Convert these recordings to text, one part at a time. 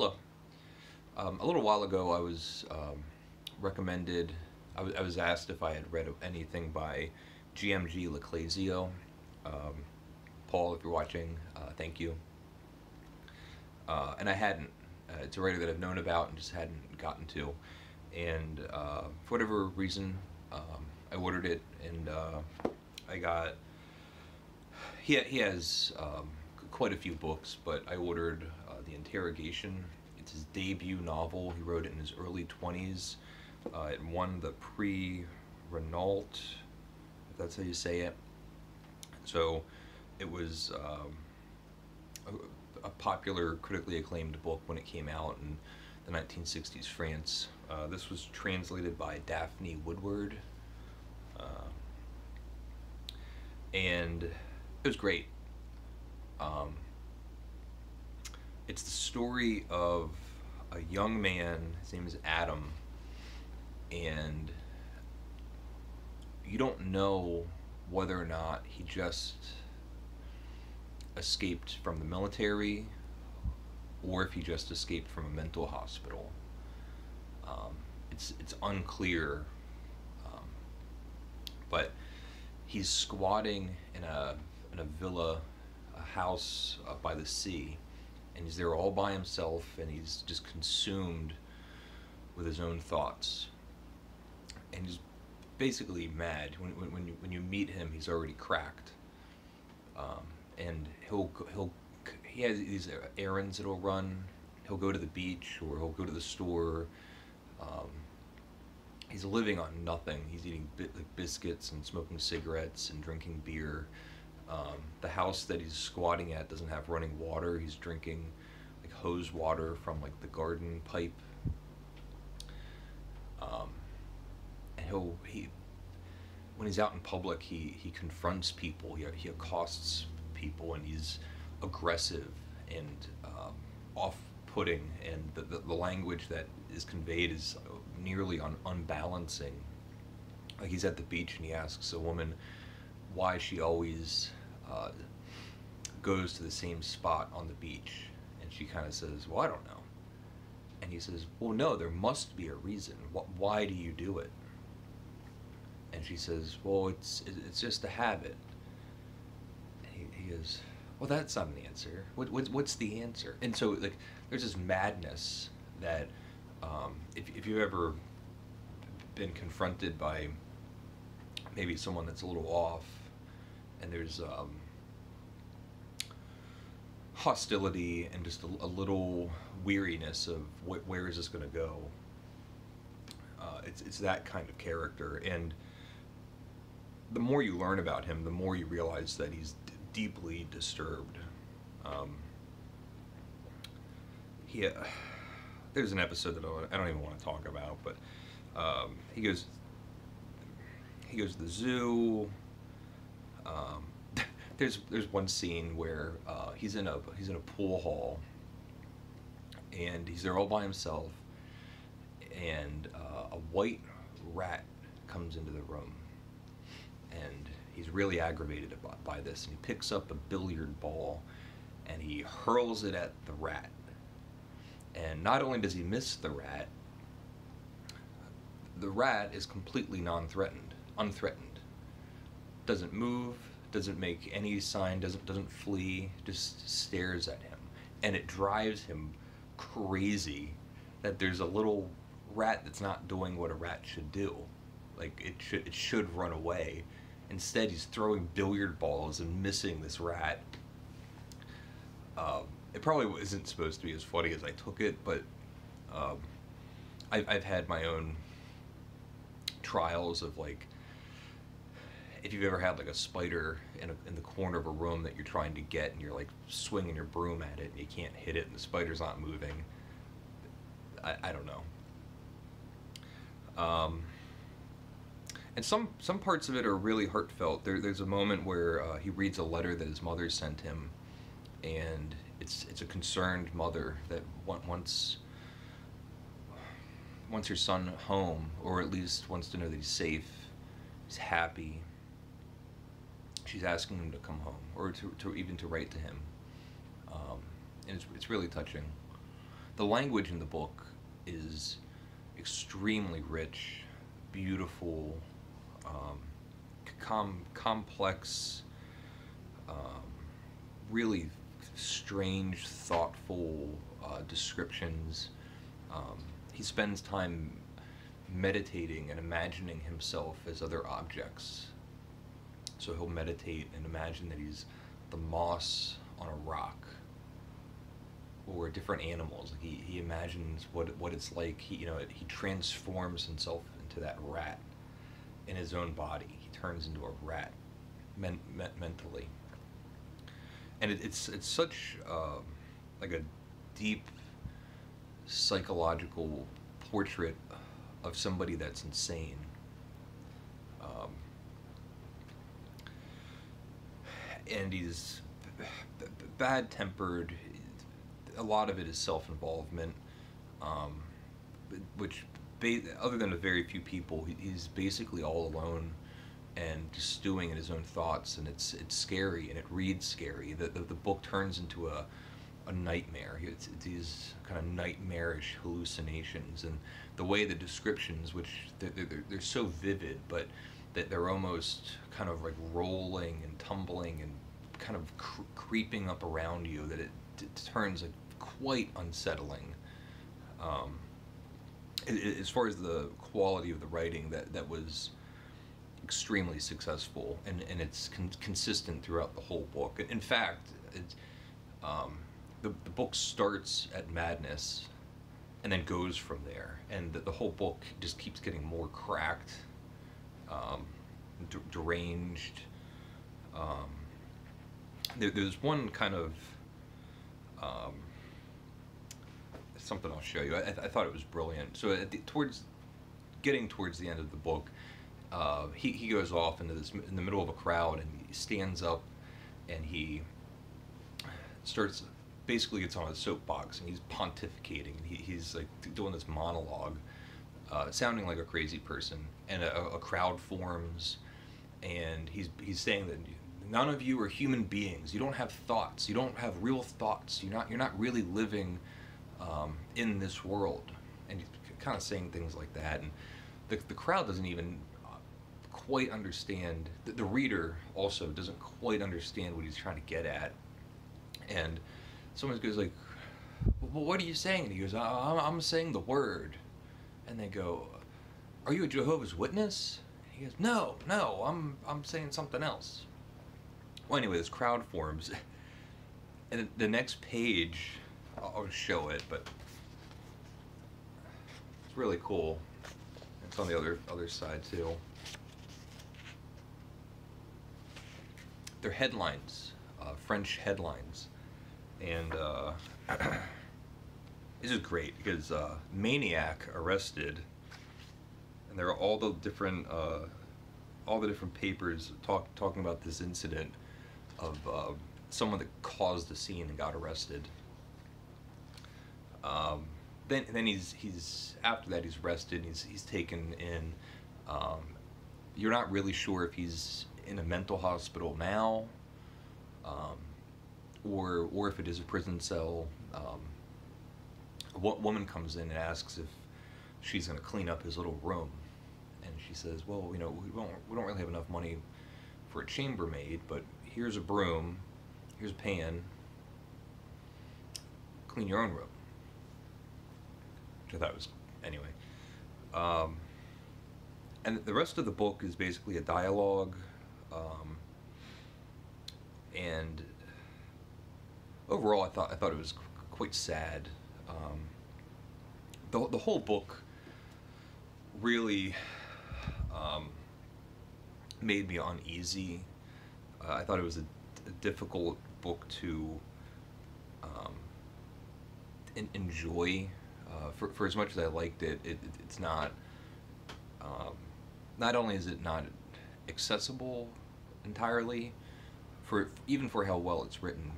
Hello. A little while ago, I was recommended. I was asked if I had read anything by J.M.G. Clézio. Um, Paul, if you're watching, thank you. And I hadn't. It's a writer that I've known about and just hadn't gotten to. And for whatever reason, I ordered it, and I got. He has quite a few books, but I ordered the Interrogation. It's his debut novel. He wrote it in his early 20s. It won the Prix Renault, if that's how you say it. So it was a popular, critically acclaimed book when it came out in the 1960s France. This was translated by Daphne Woodward, and it was great. It's the story of a young man, his name is Adam, and you don't know whether or not he just escaped from the military or if he just escaped from a mental hospital. It's unclear, but he's squatting in a villa, a house by the sea, and he's there all by himself, and he's just consumed with his own thoughts, and he's basically mad. When you meet him, he's already cracked, and he has these errands that he'll run. He'll go to the beach or he'll go to the store. He's living on nothing. He's eating biscuits and smoking cigarettes and drinking beer. The house that he's squatting at doesn't have running water. He's drinking like hose water from like the garden pipe. And when he's out in public, he confronts people. He accosts people, and he's aggressive and off-putting. And the language that is conveyed is nearly unbalancing. Like, he's at the beach and he asks a woman why she always goes to the same spot on the beach, and she kind of says, well, I don't know. And he says, well, no, there must be a reason. Why do you do it? And she says, well, it's just a habit. And he goes, well, that's not an answer. What's the answer? And so, like, there's this madness that if you've ever been confronted by maybe someone that's a little off, and there's hostility and just a little weariness of where is this going to go. It's that kind of character, and the more you learn about him, the more you realize that he's deeply disturbed. There's an episode that I don't even want to talk about, but he goes to the zoo. There's one scene where he's in a pool hall, and he's there all by himself, and a white rat comes into the room, and he's really aggravated by this, and he picks up a billiard ball and he hurls it at the rat, and not only does he miss the rat is completely unthreatened, doesn't move, doesn't make any sign, doesn't flee, just stares at him. And it drives him crazy that there's a little rat that's not doing what a rat should do. Like, it should run away. Instead, he's throwing billiard balls and missing this rat. It probably isn't supposed to be as funny as I took it, but I've had my own trials of, like, if you've ever had like a spider in the corner of a room that you're trying to get, and you're like swinging your broom at it and you can't hit it and the spider's not moving. I don't know. And some parts of it are really heartfelt. There's a moment where he reads a letter that his mother sent him, and it's a concerned mother that wants her son home, or at least wants to know that he's safe, he's happy. She's asking him to come home, or to even to write to him, and it's really touching. the language in the book is extremely rich, beautiful, complex, um, really strange, thoughtful descriptions. He spends time meditating and imagining himself as other objects. So he'll meditate and imagine that he's the moss on a rock, or different animals. Like he imagines what it's like. He transforms himself into that rat in his own body. He turns into a rat mentally, and it's such like a deep psychological portrait of somebody that's insane. Um, and he's bad-tempered. A lot of it is self-involvement, which, other than a very few people, he's basically all alone and just stewing in his own thoughts, and it's scary, and it reads scary. The book turns into a nightmare. It's these kind of nightmarish hallucinations, and the way the descriptions, which they're so vivid, but that they're almost kind of like rolling and tumbling and kind of creeping up around you, that it turns like quite unsettling. As far as the quality of the writing, that was extremely successful, and it's consistent throughout the whole book. In fact, the book starts at madness and then goes from there, and the whole book just keeps getting more cracked, deranged. There's one kind of something I'll show you. I thought it was brilliant. So towards the end of the book, he goes off into in the middle of a crowd, and he stands up and he starts, basically gets on a soapbox, and he's pontificating. He's like doing this monologue, sounding like a crazy person, and a crowd forms, and he's saying that none of you are human beings. You don't have thoughts. You don't have real thoughts. You're not really living in this world. And he's kind of saying things like that, and the crowd doesn't even quite understand. The reader also doesn't quite understand what he's trying to get at. And someone goes like, "Well, what are you saying?" And he goes, I'm saying the word." And they go, "Are you a Jehovah's Witness?" And he goes, No, I'm saying something else." Well, anyway, this crowd forms, and the next page, I'll show it, but it's really cool. It's on the other side too. They're headlines, French headlines, and this is great because maniac arrested, and there are all the different papers talking about this incident of someone that caused the scene and got arrested. Then he's after that he's arrested. And he's taken in. You're not really sure if he's in a mental hospital now, or if it is a prison cell. A woman comes in and asks if she's going to clean up his little room, and she says, "Well, we don't really have enough money for a chambermaid, but here's a broom, here's a pan. Clean your own room." Which I thought was, anyway. And the rest of the book is basically a dialogue, and overall I thought it was quite sad. The whole book really made me uneasy. I thought it was a difficult book to enjoy. For as much as I liked it, it's not. Not only is it not accessible entirely, even for how well it's written,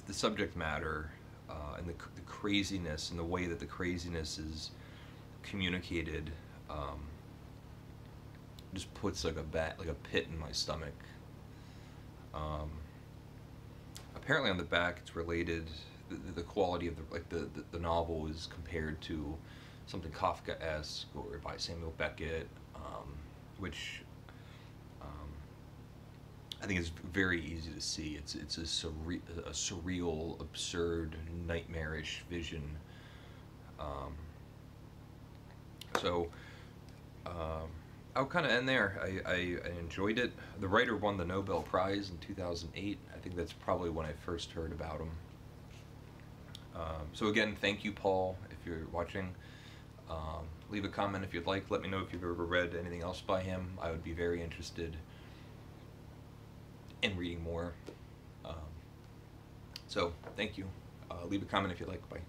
the subject matter and the craziness and the way that the craziness is communicated just puts like a pit in my stomach. Apparently on the back it's related the quality of the novel is compared to something Kafka-esque or by Samuel Beckett, which I think is very easy to see. It's a surreal, absurd, nightmarish vision. Um, so I'll kind of end there. I enjoyed it. The writer won the Nobel Prize in 2008. I think that's probably when I first heard about him. So again, thank you, Paul, if you're watching. Leave a comment if you'd like. Let me know if you've ever read anything else by him. I would be very interested in reading more. So thank you. Leave a comment if you'd like. Bye.